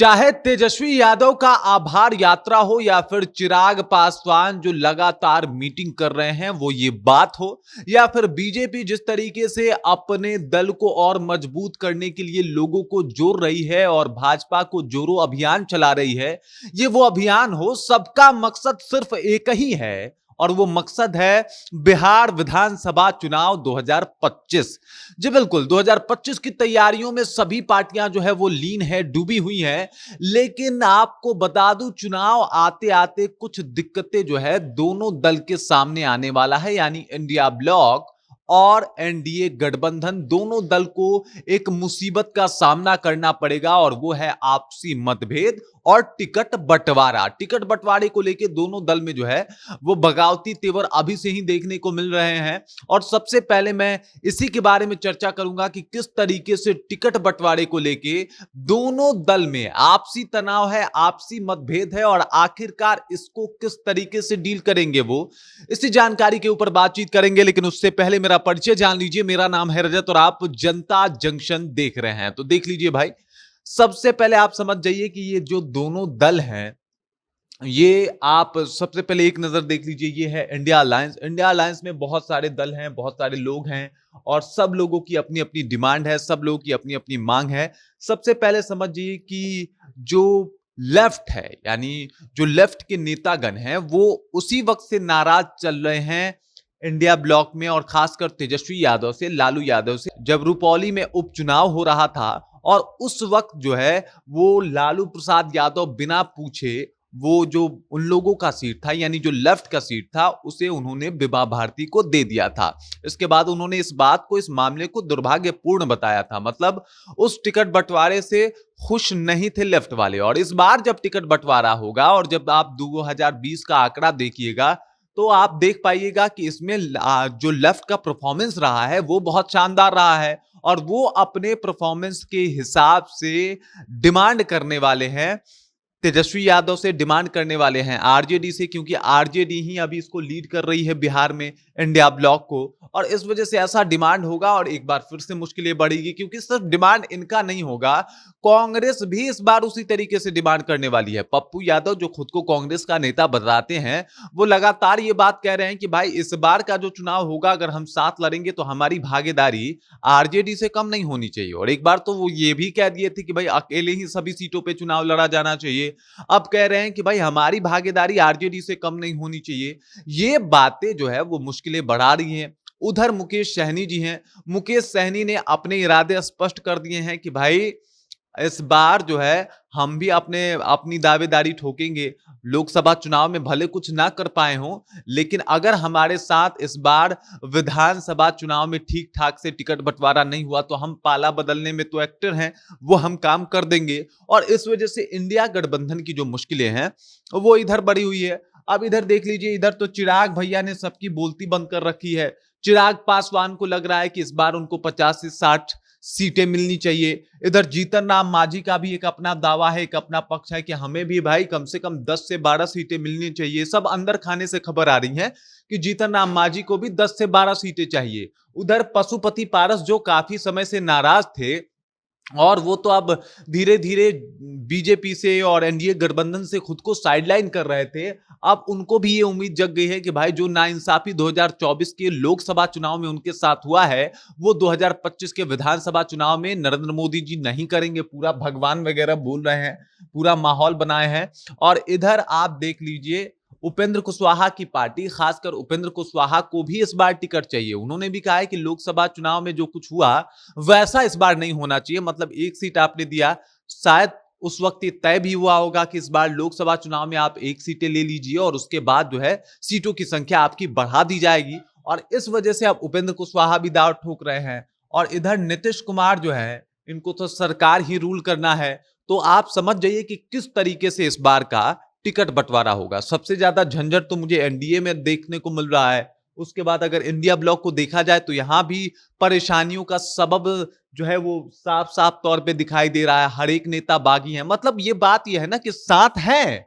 चाहे तेजस्वी यादव का आभार यात्रा हो या फिर चिराग पासवान जो लगातार मीटिंग कर रहे हैं वो ये बात हो, या फिर बीजेपी जिस तरीके से अपने दल को और मजबूत करने के लिए लोगों को जोड़ रही है और भाजपा को जोड़ो अभियान चला रही है, ये वो अभियान हो, सबका मकसद सिर्फ एक ही है और वो मकसद है बिहार विधानसभा चुनाव 2025। जी बिल्कुल, 2025 की तैयारियों में सभी पार्टियां जो है वो लीन है, डूबी हुई हैं। लेकिन आपको बता दूं, चुनाव आते आते कुछ दिक्कतें जो है दोनों दल के सामने आने वाला है, यानी इंडिया ब्लॉक और एनडीए गठबंधन दोनों दल को एक मुसीबत का सामना करना पड़ेगा और वो है आपसी मतभेद और टिकट बंटवारा। टिकट बंटवारे को लेकर दोनों दल में जो है वो बगावती तेवर अभी से ही देखने को मिल रहे हैं। और सबसे पहले मैं इसी के बारे में चर्चा करूंगा कि किस तरीके से टिकट बंटवारे को लेके दोनों दल में आपसी तनाव है, आपसी मतभेद है और आखिरकार इसको किस तरीके से डील करेंगे वो इसी जानकारी के ऊपर बातचीत करेंगे। लेकिन उससे पहले मेरा परिचय जान लीजिए। मेरा नाम है रजत और आप जनता जंक्शन देख रहे हैं, तो देख लीजिए भाई। सबसे पहले आप समझ जाइए कि ये जो दोनों दल हैं, ये आप सबसे पहले एक नजर देख लीजिए। ये है इंडिया अलायंस। इंडिया अलायंस में बहुत सारे दल हैं, बहुत सारे लोग हैं और सब लोगों की अपनी अपनी डिमांड है, सब लोगों की अपनी अपनी मांग है। सबसे पहले समझिए कि जो लेफ्ट है, यानी जो लेफ्ट के नेतागण हैं, वो उसी वक्त से नाराज चल रहे हैं इंडिया ब्लॉक में और खासकर तेजस्वी यादव से, लालू यादव से। जब रुपौली में उपचुनाव हो रहा था और उस वक्त जो है वो लालू प्रसाद यादव बिना पूछे वो जो उन लोगों का सीट था, यानी जो लेफ्ट का सीट था, उसे उन्होंने विभा भारती को दे दिया था। इसके बाद उन्होंने इस बात को, इस मामले को दुर्भाग्यपूर्ण बताया था। मतलब उस टिकट बंटवारे से खुश नहीं थे लेफ्ट वाले। और इस बार जब टिकट बंटवारा होगा और जब आप 2020 का आंकड़ा देखिएगा तो आप देख पाइएगा कि इसमें जो लेफ्ट का परफॉर्मेंस रहा है वो बहुत शानदार रहा है और वो अपने परफॉर्मेंस के हिसाब से डिमांड करने वाले हैं, तेजस्वी यादव से डिमांड करने वाले हैं आरजेडी से, क्योंकि आरजेडी ही अभी इसको लीड कर रही है बिहार में इंडिया ब्लॉक को। और इस वजह से ऐसा डिमांड होगा और एक बार फिर से मुश्किलें बढ़ेगी, क्योंकि सिर्फ डिमांड इनका नहीं होगा, कांग्रेस भी इस बार उसी तरीके से डिमांड करने वाली है। पप्पू यादव जो खुद को कांग्रेस का नेता बताते हैं, वो लगातार ये बात कह रहे हैं कि भाई इस बार का जो चुनाव होगा, अगर हम साथ लड़ेंगे तो हमारी भागीदारी आरजेडी से कम नहीं होनी चाहिए। और एक बार तो वो ये भी कह दिए थे कि भाई अकेले ही सभी सीटों पर चुनाव लड़ा जाना चाहिए। अब कह रहे हैं कि भाई हमारी भागीदारी आरजेडी से कम नहीं होनी चाहिए। ये बातें जो है वो मुश्किलें बढ़ा रही हैं। उधर मुकेश सहनी जी हैं। मुकेश सहनी ने अपने इरादे स्पष्ट कर दिए हैं कि भाई इस बार जो है हम भी अपनी दावेदारी ठोकेंगे। लोकसभा चुनाव में भले कुछ ना कर पाए हों, लेकिन अगर हमारे साथ इस बार विधानसभा चुनाव में ठीक ठाक से टिकट बंटवारा नहीं हुआ तो हम पाला बदलने में तो एक्टर हैं, वो हम काम कर देंगे। और इस वजह से इंडिया गठबंधन की जो मुश्किलें हैं वो इधर बढ़ी हुई है। अब इधर देख लीजिए, इधर तो चिराग भैया ने सबकी बोलती बंद कर रखी है। चिराग पासवान को लग रहा है कि इस बार उनको 50 से 60 सीटें मिलनी चाहिए। इधर जीतन राम मांझी का भी एक अपना दावा है, एक अपना पक्ष है कि हमें भी भाई कम से कम 10 से 12 सीटें मिलनी चाहिए। सब अंदर खाने से खबर आ रही है कि जीतन राम मांझी को भी 10 से 12 सीटें चाहिए। उधर पशुपति पारस जो काफी समय से नाराज थे और वो तो अब धीरे धीरे बीजेपी से और एनडीए गठबंधन से खुद को साइडलाइन कर रहे थे, अब उनको भी ये उम्मीद जग गई है कि भाई जो नाइंसाफी 2024 के लोकसभा चुनाव में उनके साथ हुआ है वो 2025 के विधानसभा चुनाव में नरेंद्र मोदी जी नहीं करेंगे। पूरा भगवान वगैरह बोल रहे हैं, पूरा माहौल बनाए हैं। और इधर आप देख लीजिए, उपेंद्र कुशवाहा की पार्टी, खासकर उपेंद्र कुशवाहा को भी इस बार टिकट चाहिए। उन्होंने भी कहा है कि लोकसभा चुनाव में जो कुछ हुआ वैसा इस बार नहीं होना चाहिए। मतलब एक सीट आपने दिया, शायद उस वक्त ये तय भी हुआ होगा कि इस बार लोकसभा चुनाव में आप एक सीटें ले लीजिए और उसके बाद जो है सीटों की संख्या आपकी बढ़ा दी जाएगी। और इस वजह से अब उपेंद्र कुशवाहा भी दांव ठोक रहे हैं। और इधर नीतीश कुमार जो है, इनको तो सरकार ही रूल करना है। तो आप समझ जाइए कि किस तरीके से इस बार का टिकट बंटवारा होगा। सबसे ज्यादा झंझट तो मुझे एनडीए में देखने को मिल रहा है। उसके बाद अगर इंडिया ब्लॉक को देखा जाए तो यहां भी परेशानियों का सबब जो है वो साफ साफ तौर पे दिखाई दे रहा है। हर एक नेता बागी है। मतलब ये बात ये है ना कि साथ हैं,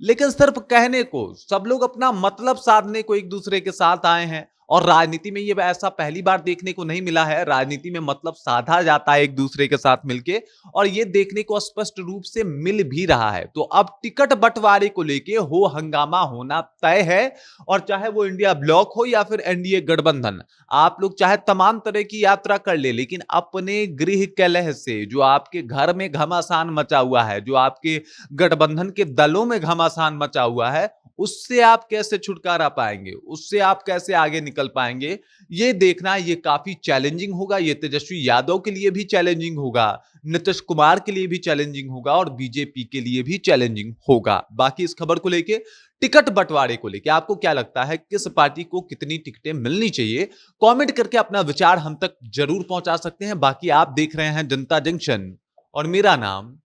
लेकिन सिर्फ कहने को, सब लोग अपना मतलब साधने को एक दूसरे के साथ आए हैं और राजनीति में ये ऐसा पहली बार देखने को नहीं मिला है। राजनीति में मतलब साधा जाता है एक दूसरे के साथ मिलके, और ये देखने को स्पष्ट रूप से मिल भी रहा है। तो अब टिकट बंटवारे को लेके हो हंगामा होना तय है, और चाहे वो इंडिया ब्लॉक हो या फिर एनडीए गठबंधन, आप लोग चाहे तमाम तरह की यात्रा कर ले, लेकिन अपने गृह कलह से, जो आपके घर में घमासान मचा हुआ है, जो आपके गठबंधन के दलों में घमासान मचा हुआ है, उससे आप कैसे छुटकारा पाएंगे, उससे आप कैसे आगे निकल पाएंगे, ये देखना ये काफी चैलेंजिंग होगा। ये तेजस्वी यादव के लिए भी चैलेंजिंग होगा, नीतीश कुमार के लिए भी चैलेंजिंग होगा, और बीजेपी के लिए भी चैलेंजिंग होगा। बाकी इस खबर को लेके, टिकट बंटवारे को लेके आपको क्या लगता है, किस पार्टी को कितनी टिकटें मिलनी चाहिए, कमेंट करके अपना विचार हम तक जरूर पहुंचा सकते हैं। बाकी आप देख रहे हैं जनता जंक्शन, और मेरा नाम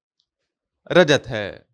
रजत है।